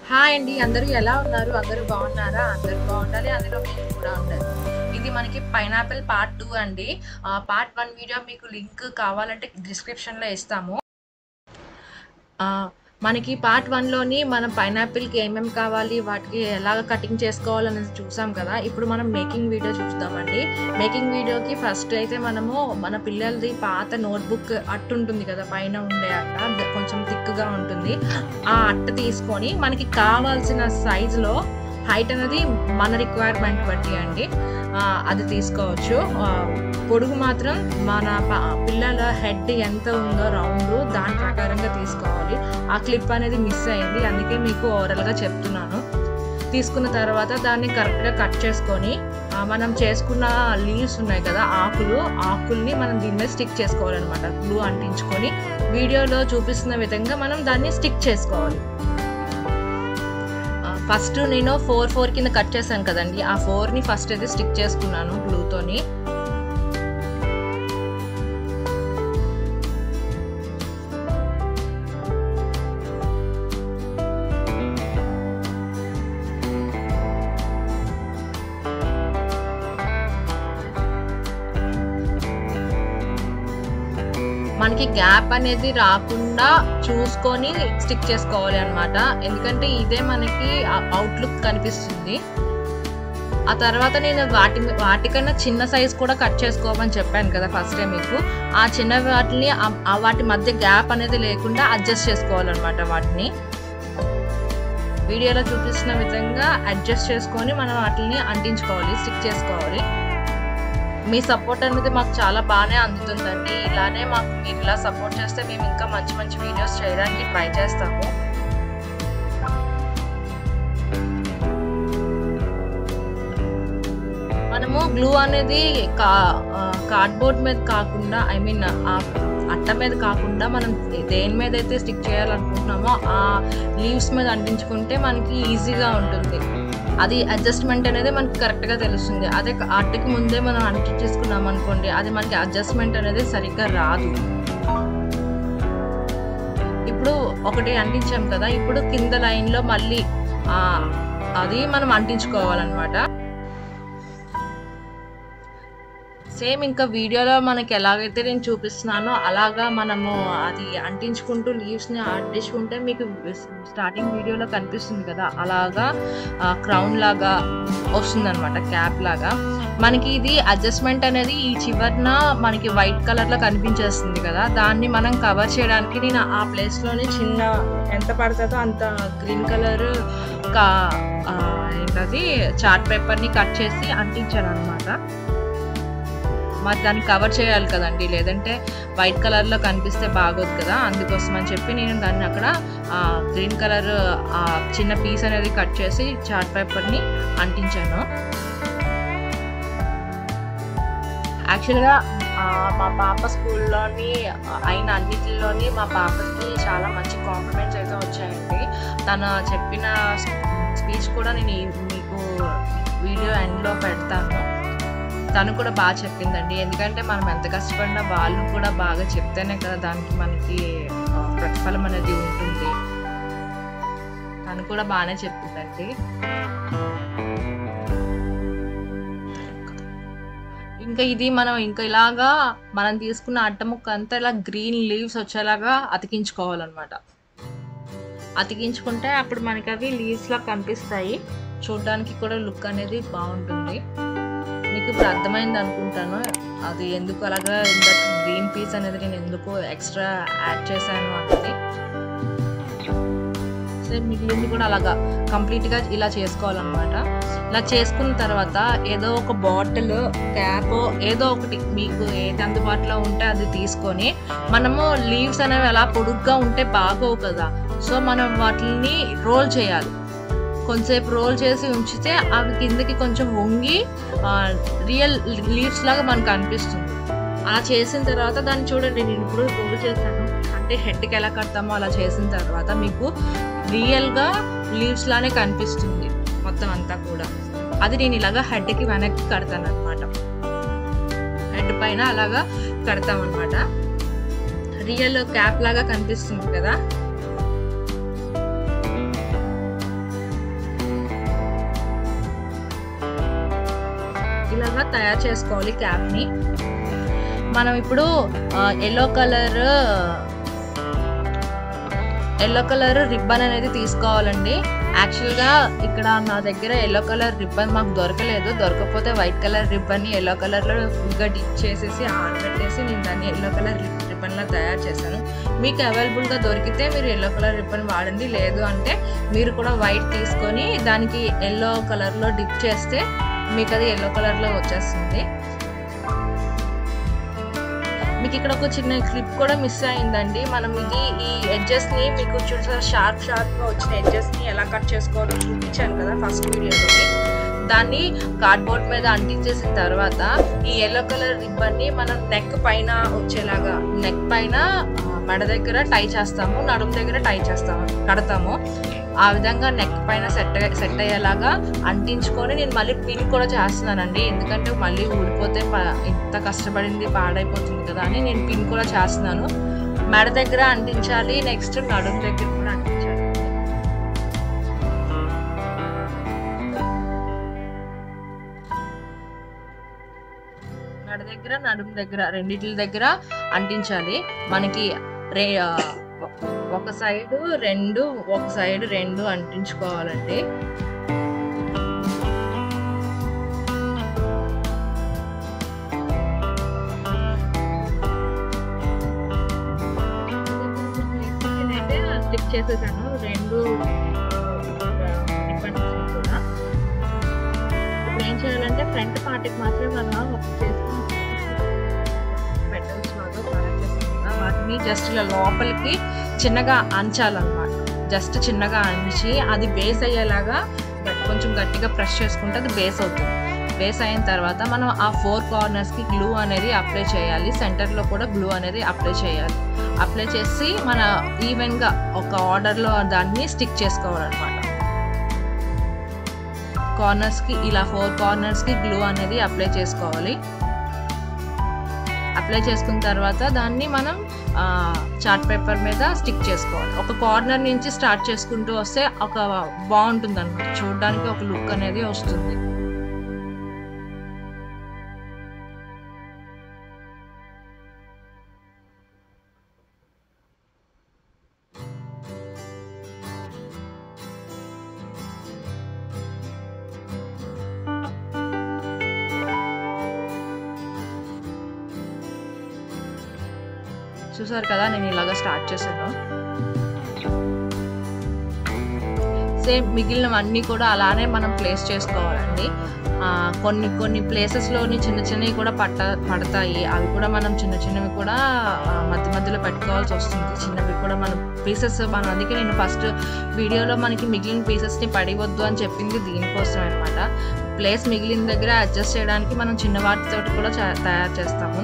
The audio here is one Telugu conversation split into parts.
హాయ్ అండి, అందరూ ఎలా ఉన్నారు? అందరూ బాగున్నారా? అందరూ బాగుండాలి, అందులో మేము కూడా ఉండాలి. ఇది మనకి పైనాపిల్ పార్ట్ 2 అండి. పార్ట్ 1 వీడియో మీకు లింక్ కావాలంటే డిస్క్రిప్షన్లో ఇస్తాము. మనకి పార్ట్ 1లోని మనం పైనాపిల్కి ఏమేమి కావాలి, వాటికి ఎలాగ కటింగ్ చేసుకోవాలనేది చూసాం కదా. ఇప్పుడు మనం మేకింగ్ వీడియో చూద్దామండి. మేకింగ్ వీడియోకి ఫస్ట్ అయితే మనము మన పిల్లలది పాత నోట్బుక్ అట్టు ఉంటుంది కదా, పైన ఉండే అట్ట కొంచెం థిక్గా ఉంటుంది. ఆ అట్ట తీసుకొని మనకి కావాల్సిన సైజులో హైట్ అనేది మన రిక్వైర్మెంట్ బట్టి అండి అది తీసుకోవచ్చు. పొడుగు మాత్రం మన పిల్లల హెడ్ ఎంత ఉందో రౌండ్ దాని ప్రకారంగా తీసుకోవాలి. ఆ క్లిప్ అనేది మిస్ అయింది, అందుకే మీకు ఓవరాల్గా చెప్తున్నాను. తీసుకున్న తర్వాత దాన్ని కరెక్ట్గా కట్ చేసుకొని మనం చేసుకున్న లీవ్స్ ఉన్నాయి కదా, ఆకుల్ని మనం దీని మీద స్టిక్ చేసుకోవాలన్నమాట. గ్లూ అంటించుకొని వీడియోలో చూపిస్తున్న విధంగా మనం దాన్ని స్టిక్ చేసుకోవాలి. ఫస్ట్ నేను 4 కింద కట్ చేశాను కదండి, ఆ 4ని ఫస్ట్ అయితే స్టిక్ చేసుకున్నాను గ్లూతోని. మనకి గ్యాప్ అనేది రాకుండా చూసుకొని స్టిక్ చేసుకోవాలి అన్నమాట, ఎందుకంటే ఇదే మనకి అవుట్లుక్ కనిపిస్తుంది. ఆ తర్వాత నేను వాటికన్నా చిన్న సైజ్ కూడా కట్ చేసుకోమని చెప్పాను కదా ఫస్ట్ టైం మీకు. ఆ చిన్న వాటిని వాటి మధ్య గ్యాప్ అనేది లేకుండా అడ్జస్ట్ చేసుకోవాలన్నమాట. వాటిని వీడియోలో చూపిస్తున్న విధంగా అడ్జస్ట్ చేసుకొని మనం వాటిని అంటించుకోవాలి, స్టిక్ చేసుకోవాలి. మీ సపోర్ట్ అనేది మాకు చాలా బాగానే అందుతుందండి. ఇలానే మాకు మీరు ఇలా సపోర్ట్ చేస్తే మేము ఇంకా మంచి మంచి వీడియోస్ చేయడానికి ట్రై చేస్తాము. మనము గ్లూ అనేది కార్డ్బోర్డ్ మీద కాకుండా, ఐ మీన్ అట్ట మీద కాకుండా మనం దేని మీద అయితే స్టిక్ చేయాలనుకుంటున్నామో ఆ లీవ్స్ మీద అంటించుకుంటే మనకి ఈజీగా ఉంటుంది. అది అడ్జస్ట్మెంట్ అనేది మనకి కరెక్ట్గా తెలుస్తుంది. అదే అట్టకి ముందే మనం అంటించేసుకున్నాం అనుకోండి, అది మనకి అడ్జస్ట్మెంట్ అనేది సరిగ్గా రాదు. ఇప్పుడు ఒకటి అంటించాం కదా, ఇప్పుడు కింద లైన్లో మళ్ళీ అది మనం అంటించుకోవాలన్నమాట. సేమ్ ఇంకా వీడియోలో మనకి ఎలాగైతే నేను చూపిస్తున్నానో అలాగా మనము అది అంటించుకుంటూ లీవ్స్ని అంటించుకుంటే మీకు స్టార్టింగ్ వీడియోలో కనిపిస్తుంది కదా, అలాగా క్రౌన్ లాగా వస్తుంది అనమాట, క్యాప్ లాగా. మనకి ఇది అడ్జస్ట్మెంట్ అనేది ఈ చివరన మనకి వైట్ కలర్లో కనిపించేస్తుంది కదా, దాన్ని మనం కవర్ చేయడానికి నేను ఆ ప్లేస్లోనే చిన్న ఎంత పడుతుందో అంత గ్రీన్ కలర్ ఏంటది చార్ట్ పేపర్ని కట్ చేసి అంటించాను అనమాట. మరి దాన్ని కవర్ చేయాలి కదండి, లేదంటే వైట్ కలర్లో కనిపిస్తే బాగోదు కదా. అందుకోసం అని చెప్పి నేను దాన్ని అక్కడ గ్రీన్ కలర్ చిన్న పీస్ అనేది కట్ చేసి చార్ట్ పేపర్ని అంటించాను. యాక్చువల్గా మా పాప స్కూల్లోని అయిన అన్నిటిలోని మా పాపకి చాలా మంచి కాంప్లిమెంట్స్ అయితే వచ్చాయండి. తను చెప్పిన స్పీచ్ కూడా నేను మీకు వీడియో ఎండ్లో పెడతాను. తను కూడా బాగా చెప్పిందండి, ఎందుకంటే మనం ఎంత కష్టపడినా వాళ్ళు కూడా బాగా చెప్తేనే కదా దానికి మనకి ప్రతిఫలం అనేది ఉంటుంది. తను కూడా బాగానే చెప్పిందండి. ఇంకా ఇది మనం ఇంకా ఇలాగా మనం తీసుకున్న అట్ట ముక్క అంతా ఇలా గ్రీన్ లీవ్స్ వచ్చేలాగా అతికించుకోవాలన్నమాట. అతికించుకుంటే అప్పుడు మనకి అవి లీవ్స్లా కనిపిస్తాయి, చూడడానికి కూడా లుక్ అనేది బాగుంటుంది. మీకు ఇప్పుడు అర్థమైంది అనుకుంటాను అది ఎందుకు అలాగా ఇందాక గ్రీన్ పీస్ అనేది నేను ఎందుకు ఎక్స్ట్రా యాడ్ చేశాను అనేది. సో మిగిలింది కూడా అలాగా కంప్లీట్గా ఇలా చేసుకోవాలన్నమాట. ఇలా చేసుకున్న తర్వాత ఏదో ఒక బాటిల్, క్యాప్, ఏదో ఒకటి మీకు ఏది అందుబాటులో ఉంటే అది తీసుకొని, మనము లీవ్స్ అనేవి అలా పొడుగ్గా ఉంటే బాగోవు కదా, సో మనం వాటిని రోల్ చేయాలి. కొంచెంసేపు రోల్ చేసి ఉంచితే అవి కిందకి కొంచెం వంగి రియల్ లీవ్స్ లాగా మనకు అనిపిస్తుంది. అలా చేసిన తర్వాత దాన్ని చూడండి, నేను ఇప్పుడు రోల్ చేశాను అంటే హెడ్కి ఎలా కడతామో అలా చేసిన తర్వాత మీకు రియల్గా లీవ్స్ లానే కనిపిస్తుంది మొత్తం అంతా కూడా. అది నేను ఇలాగా హెడ్కి వెనక్కి కడతాను అనమాట, హెడ్ పైన అలాగా కడతామన్నమాట. రియల్ క్యాప్ లాగా కనిపిస్తుంది కదా. వచ్చేలాగా తయారు చేసుకోవాలి క్యాప్ని. మనం ఇప్పుడు ఎల్లో కలర్ రిబ్బన్ అనేది తీసుకోవాలండి. యాక్చువల్గా ఇక్కడ నా దగ్గర ఎల్లో కలర్ రిబ్బన్ మాకు దొరకపోతే వైట్ కలర్ రిబ్బన్ని ఎల్లో కలర్లో ఫుల్గా డిప్ చేసేసి ఆరబెట్టేసి నేను దాన్ని ఎల్లో కలర్ రిబ్బన్లా తయారు చేశాను. మీకు అవైలబుల్గా దొరికితే మీరు ఎల్లో కలర్ రిబ్బన్ వాడండి, లేదు అంటే మీరు కూడా వైట్ తీసుకొని దానికి ఎల్లో కలర్లో డిప్ చేస్తే మీకు అది ఎల్లో కలర్లో వచ్చేస్తుంది. మీకు ఇక్కడ ఒక చిన్న క్లిప్ కూడా మిస్ అయిందండి. మనం ఈ ఎడ్జెస్ని మీకు చూసారా షార్ప్గా వచ్చిన ఎడ్జెస్ని ఎలా కట్ చేసుకోవాలో చూపించాను కదా ఫస్ట్ వీడియోలోని. దాన్ని కార్డ్బోర్డ్ మీద అంటించేసిన తర్వాత ఈ ఎల్లో కలర్ రిబ్బన్ని మనం నెక్ పైన వచ్చేలాగా, నెక్ పైన మెడ దగ్గర టై చేస్తాము, నడుము దగ్గర కడతాము. ఆ విధంగా నెక్ పైన సెట్ అయ్యేలాగా అంటించుకొని నేను మళ్ళీ పిన్ కూడా చేస్తున్నానండి. ఎందుకంటే మళ్ళీ ఊడిపోతే ఇంత కష్టపడింది పాడైపోతుంది కదా అని నేను పిన్ కూడా చేస్తున్నాను. మెడ దగ్గర అంటించాలి, నెక్స్ట్ నడుము దగ్గర కూడా అంటించాలి. మెడ దగ్గర నడుము దగ్గర రెండిటి దగ్గర అంటించాలి. మనకి ఒక సైడ్ రెండు అంటించుకోవాలండి. నేనైతే స్టిక్ చేసేసాను రెండు రిబ్బన్స్ కూడా. ఇప్పుడు ఏం చేయాలంటే ఫ్రంట్ పార్ట్కి మాత్రమే మనం చేసుకుని పెట్టవచ్చు వాటిని జస్ట్ ఇలా లోపలికి చిన్నగా అంచాలన్నమాట. జస్ట్ చిన్నగా అంచి అది బేస్ అయ్యేలాగా కొంచెం గట్టిగా ప్రెస్ చేసుకుంటే అది బేస్ అవుతుంది. బేస్ అయిన తర్వాత మనం ఆ 4 కార్నర్స్కి గ్లూ అనేది అప్లై చేయాలి. సెంటర్లో కూడా గ్లూ అనేది అప్లై చేయాలి. అప్లై చేసి మన ఈవెన్గా ఒక ఆర్డర్లో దాన్ని స్టిక్ చేసుకోవాలన్నమాట. కార్నర్స్కి ఇలా 4 కార్నర్స్కి గ్లూ అనేది అప్లై చేసుకోవాలి. అప్లై చేసుకున్న తర్వాత దాన్ని మనం చార్ట్ పేపర్ మీద స్టిక్ చేసుకోవాలి. ఒక కార్నర్ నుంచి స్టార్ట్ చేసుకుంటూ వస్తే ఒక బాగుంటుంది అన్నమాట, చూడడానికి ఒక లుక్ అనేది వస్తుంది. చూసారు కదా, నేను ఇలాగా స్టార్ట్ చేశాను. సేమ్ మిగిలినవన్నీ కూడా అలానే మనం ప్లేస్ చేసుకోవాలండి. కొన్ని ప్లేసెస్లోని చిన్నవి కూడా పడతాయి. అవి కూడా మనం చిన్నవి కూడా మధ్యలో పెట్టుకోవాల్సి వస్తుంది. చిన్నవి కూడా మనం పీసెస్ అందుకే నేను ఫస్ట్ వీడియోలో మనకి మిగిలిన పీసెస్ని పడివద్దు అని చెప్పింది దీనికోసం అనమాట. ప్లేస్ మిగిలిన దగ్గర అడ్జస్ట్ చేయడానికి మనం చిన్న వాటితో కూడా తయారు చేస్తాము.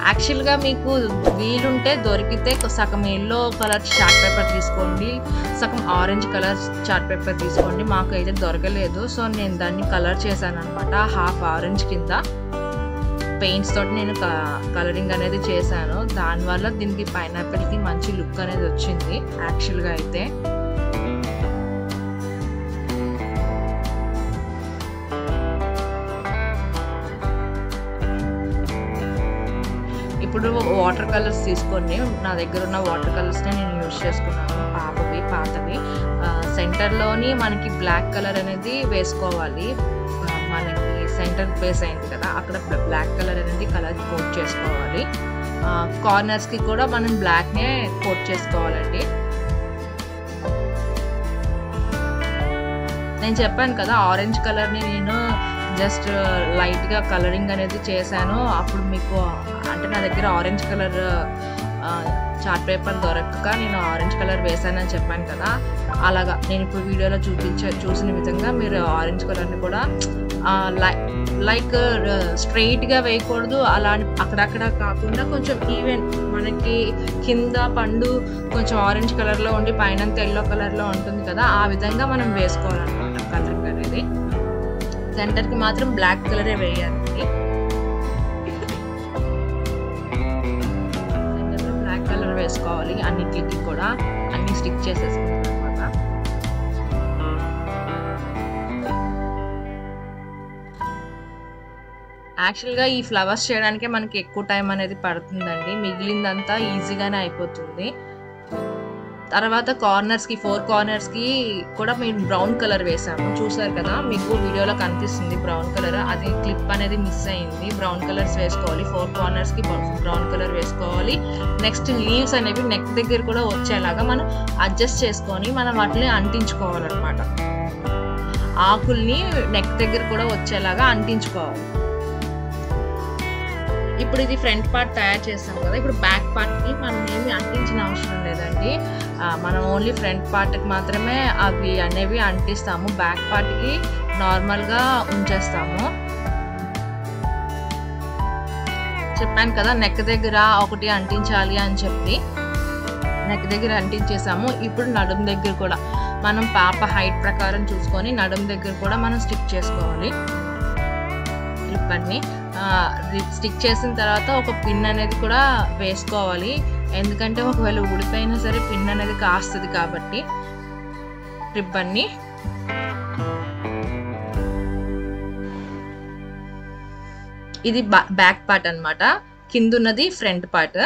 యాక్చువల్గా మీకు వీలుంటే దొరికితే సగం ఎల్లో కలర్ చార్ట్ పేపర్ తీసుకోండి, సగం ఆరెంజ్ కలర్ చార్ట్ పేపర్ తీసుకోండి. మాకు అయితే దొరకలేదు, సో నేను దాన్ని కలర్ చేశాను అనమాట. హాఫ్ ఆరెంజ్ కింద పెయింట్స్ తోటి నేను కలరింగ్ అనేది చేశాను. దానివల్ల దీనికి పైనాపిల్కి మంచి లుక్ అనేది వచ్చింది యాక్చువల్గా అయితే. ఇప్పుడు వాటర్ కలర్స్ తీసుకొని నా దగ్గర ఉన్న వాటర్ కలర్స్ని నేను యూజ్ చేసుకున్నాను, పాతవి. సెంటర్లోని మనకి బ్లాక్ కలర్ అనేది వేసుకోవాలి. మనకి సెంటర్ బేస్ అయింది కదా, అక్కడ బ్లాక్ కలర్ అనేది కలర్ కోట్ చేసుకోవాలి. కార్నర్స్కి కూడా మనం బ్లాక్నే కోట్ చేసుకోవాలండి. నేను చెప్పాను కదా, ఆరెంజ్ కలర్ని నేను జస్ట్ లైట్గా కలరింగ్ అనేది చేశాను. అప్పుడు మీకు అంటే నా దగ్గర ఆరెంజ్ కలర్ చార్ట్ పేపర్ దొరకక నేను ఆరెంజ్ కలర్ వేసానని చెప్పాను కదా, అలాగా నేను ఇప్పుడు వీడియోలో చూసిన విధంగా మీరు ఆరెంజ్ కలర్ని కూడా లైక్ స్ట్రెయిట్గా వేయకూడదు, అలా అక్కడక్కడ కాకుండా కొంచెం ఈవెన్ మనకి కింద పండు కొంచెం ఆరెంజ్ కలర్లో ఉండి పైనంత ఎల్లో కలర్లో ఉంటుంది కదా, ఆ విధంగా మనం వేసుకోవాలన్నమాట కలరింగ్ అనేది. సెంటర్కి మాత్రం బ్లాక్ కలరే వేయాలి. సెంటర్లో బ్లాక్ కలర్ వేసుకోవాలి అన్నిటికి కూడా, అన్ని స్టిక్ చేసేసుకున్న తర్వాత. యాక్చువల్‌గా ఈ ఫ్లవర్స్ చేయడానికే మనకి ఎక్కువ టైం అనేది పడుతుందండి. మిగిలిందంతా ఈజీగానే అయిపోతుంది. తర్వాత కార్నర్స్‌కి 4 కార్నర్స్‌కి కూడా మేము బ్రౌన్ కలర్ వేసాము. చూసారు కదా! మీకు వీడియోలో కనిపిస్తుంది బ్రౌన్ కలర్. అది క్లిప్ అనేది మిస్ అయింది. బ్రౌన్ కలర్స్ వేసుకోవాలి. 4 కార్నర్స్‌కి బ్రౌన్ కలర్ వేసుకోవాలి. నెక్స్ట్ లీవ్స్ అనేవి నెక్ దగ్గర కూడా వచ్చేలాగా మనం అడ్జస్ట్ చేసుకొని మనం వాటిని అంటించుకోవాలన్నమాట. ఆకుల్ని నెక్ దగ్గర కూడా వచ్చేలాగా అంటించుకోవాలి. ఇప్పుడు ఇది ఫ్రంట్ పార్ట్ తయారు చేస్తాం కదా! ఇప్పుడు బ్యాక్ పార్ట్‌కి మనం ఏమి అంటించిన అవసరం లేదండి. మనం ఓన్లీ ఫ్రంట్ పార్ట్‌కి మాత్రమే అవి అనేవి అంటిస్తాము. బ్యాక్ పార్ట్‌కి నార్మల్‌గా ఉంచేస్తాము. చెప్పాను కదా! నెక్ దగ్గర ఒకటి అంటించాలి అని చెప్పి. నెక్ దగ్గర అంటించేసాము. ఇప్పుడు నడుము దగ్గర కూడా మనం పాప హైట్ ప్రకారం చూసుకొని నడుము దగ్గర కూడా మనం స్టిక్ చేసుకోవాలి. క్లిప్ అన్ని స్టిక్ చేసిన తర్వాత ఒక పిన్ అనేది కూడా వేసుకోవాలి. ఎందుకంటే ఒకవేళ ఊడిపోయినా సరే పిన్ అనేది కాస్తుంది కాబట్టి రిబ్బన్ని. ఇది బ్యాక్ పార్ట్ అన్నమాట. కింద ఉన్నది ఫ్రంట్ పార్ట్.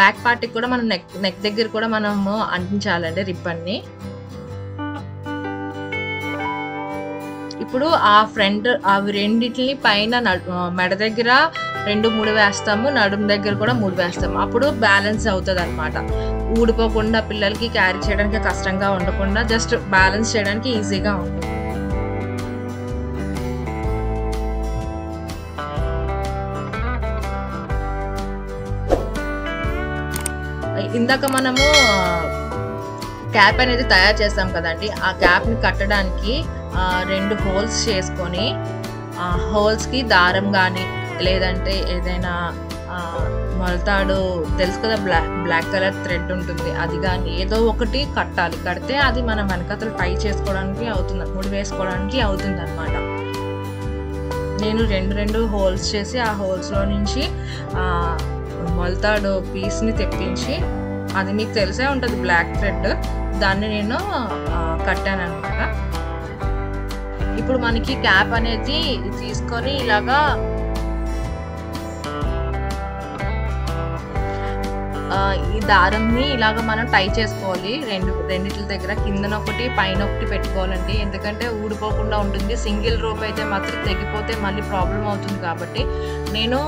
బ్యాక్ పార్ట్ కూడా మనం నెక్ దగ్గర కూడా మనము అంటించాలండి రిబ్బన్ని. ఇప్పుడు ఆ ఫ్రంట్ అవి రెండిటిని పైన మెడ దగ్గర 2, 3 వేస్తాము. నడుము దగ్గర కూడా 3 వేస్తాము. అప్పుడు బ్యాలెన్స్ అవుతుంది అనమాట. ఊడిపోకుండా పిల్లలకి క్యారీ చేయడానికి కష్టంగా ఉండకుండా జస్ట్ బ్యాలెన్స్ చేయడానికి ఈజీగా ఉంటుంది. ఇందాక మనము క్యాప్ అనేది తయారు చేస్తాం కదండి. ఆ క్యాప్ని కట్టడానికి 2 హోల్స్ చేసుకొని హోల్స్కి దారం కానీ లేదంటే ఏదైనా మొలతాడు తెలుసు కదా, బ్లాక్ కలర్ థ్రెడ్ ఉంటుంది, అది కానీ ఏదో ఒకటి కట్టాలి. కడితే అది మనం వెనకతలు టై చేసుకోవడానికి అవుతుంది, ముడి వేసుకోవడానికి అవుతుంది అనమాట. నేను 2 హోల్స్ చేసి ఆ హోల్స్లో నుంచి మొలతాడు పీస్ని తెప్పించి, అది మీకు తెలిసే ఉంటుంది బ్లాక్ థ్రెడ్, దాన్ని నేను కట్టాను అనమాట. ఇప్పుడు మనకి క్యాప్ అనేది తీసుకొని ఇలాగా ఈ దారంని ఇలాగ మనం టై చేసుకోవాలి. రెండిట్ల దగ్గర కిందన ఒకటి పైన ఒకటి పెట్టుకోవాలండి. ఎందుకంటే ఊడిపోకుండా ఉంటుంది. సింగిల్ రోప్ అయితే మాత్రం తెగిపోతే మళ్ళీ ప్రాబ్లం అవుతుంది. కాబట్టి నేను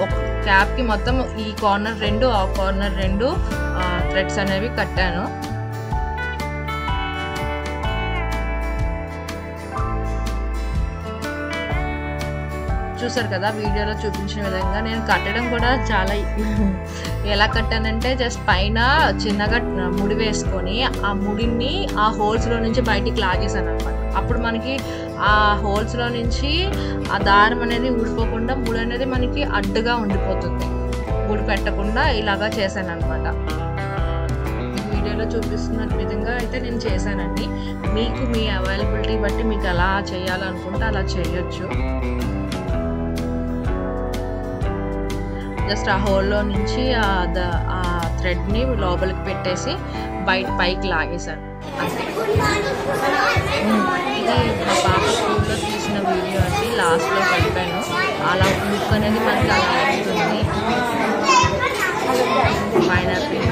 ఒక క్యాప్కి మొత్తం ఈ కార్నర్ 2 ఆ కార్నర్ 2 థ్రెడ్స్ అనేవి కట్టాను. చూసారు కదా వీడియోలో చూపించిన విధంగా. నేను కట్టడం కూడా చాలా ఎలా కట్టానంటే జస్ట్ పైన చిన్నగా ముడి వేసుకొని ఆ ముడిని ఆ హోల్స్లో నుంచి బయటికి లాగేసాను అనమాట. అప్పుడు మనకి ఆ హోల్స్లో నుంచి ఆ దారం అనేది ఊడిపోకుండా ముడి అనేది మనకి అడ్డుగా ఉండిపోతుంది. ముడి పెట్టకుండా ఇలాగా చేశాను అనమాట. వీడియోలో చూపిస్తున్న విధంగా అయితే నేను చేశానండి. మీకు మీ అవైలబిలిటీ బట్టి మీకు ఎలా చేయాలనుకుంటే అలా చేయొచ్చు. జస్ట్ ఆ హోల్లో నుంచి ఆ థ్రెడ్ని లోపలికి పెట్టేసి పైకి లాగేశాను అంతే. ఇది మా పాప స్కూల్లో తీసిన వీడియో అండి. లాస్ట్లో కలిపాను. అలా లుక్ అనేది మనకి అలా వస్తుంది. పైనాపిల్